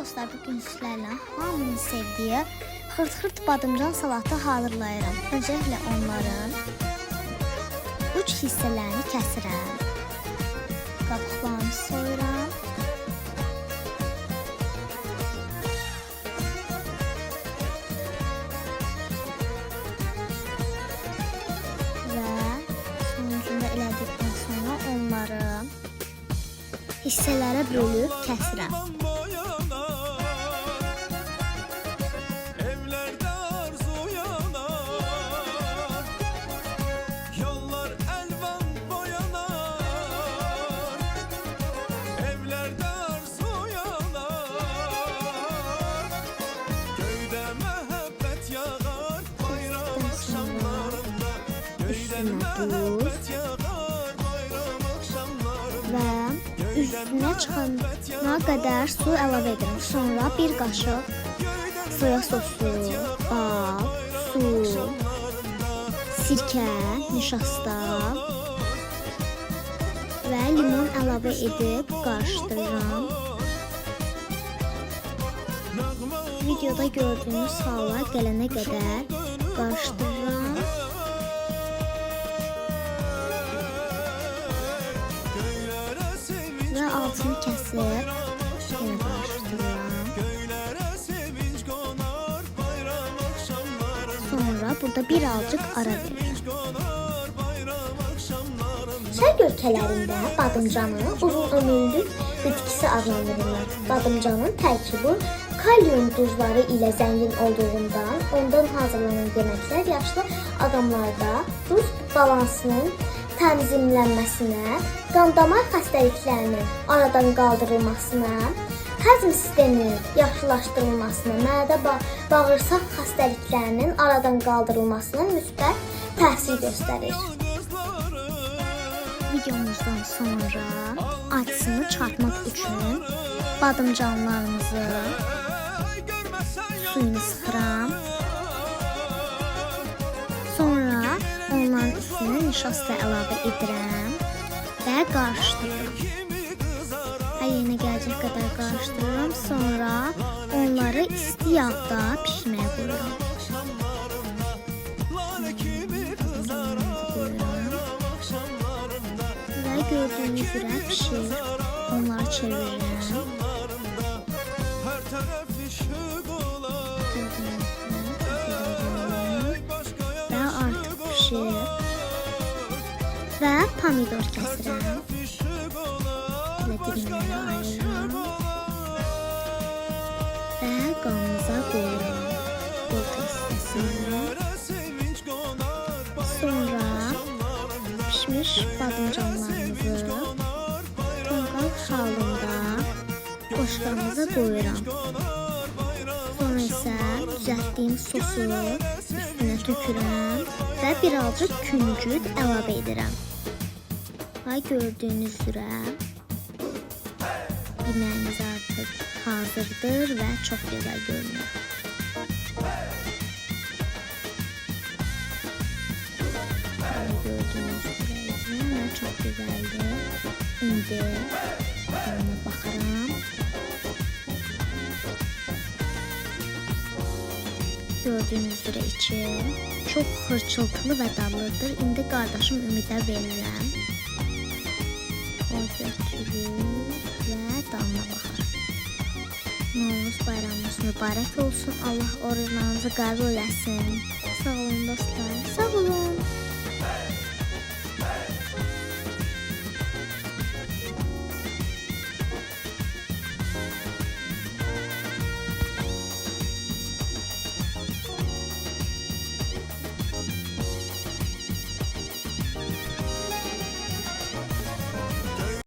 dostlar, bugün sizlərlə hamının sevdiyi xırt-xırt badımcan salatı hazırlayıram. Öncəliklə onların uç hissələrini kəsirəm. Qabıqlarını soyuram. Və sonucunda elədikdən sonra onları hissələrə bölüb kəsirəm. Və üstünə çıxana qədər su əlavə edirəm. Sonra bir qaşıq soya sosu, bal, su, sirkə, nişasta və limon əlavə edib qarışdırıram. Videoda gördüyünüz hala gələnə qədər qarışdırıram. Və altını kəsib yenə qarışdırıram. Sonra burada birazcık ara verirəm. Şərq ölkələrində badımcanı uzun ömürlük bitkisi adlandırırlar. Badımcanın tərkibi kalium duzları ilə zəngin olduğundan ondan hazırlanan yeməklər yaşlı adamlarda duz balansının tənzimlənməsinə, qan-damar xəstəliklərinin aradan qaldırılmasına, həzm sisteminin yaxşılaşdırılmasına, mədə-bağırsaq xəstəliklərinin aradan qaldırılmasına müsbət təsir göstərir. Videomuzdan sonra acısını çarpmaq üçün badımcanlarımızı suyunu sıxıram. Sonra onların üstünə nişasta əlavə edirəm və qarışdırıram. Yenə gələcək qədər qarışdırıram. Sonra onları isti yağda pişməyə qoyuram. Və gördüyünüz üzrə pişir. Onları çevirirəm. Və artıq pişir. Və pomidor kəsirəm. Dilimləri ayırıram. Və qabımıza qoyuram. Orta hissəsini. Sonra pişmiş badımcanlarımızı tonqal halında qoşqamıza qoyuram. Sonra isə düzəltdiyim sosu üstünə tökürəm və birazcık küncüt əlavə edirəm. Və gördüyünüz üzrə yemeğimiz artık hazırdır ve çok güzel görünüyor. Gördüğünüz gibi çok güzeldi. İndi ona baxıram. Gördüğünüz üzere içi çok hırçıltılı ve dadlıdır. İndi qardaşım Ümidə verirəm. Ve damla baxar. Novruz bayramınız mübarək olsun. Allah oruclarınızı qəbul etsin. Sağ olun dostlar. Sağ olun.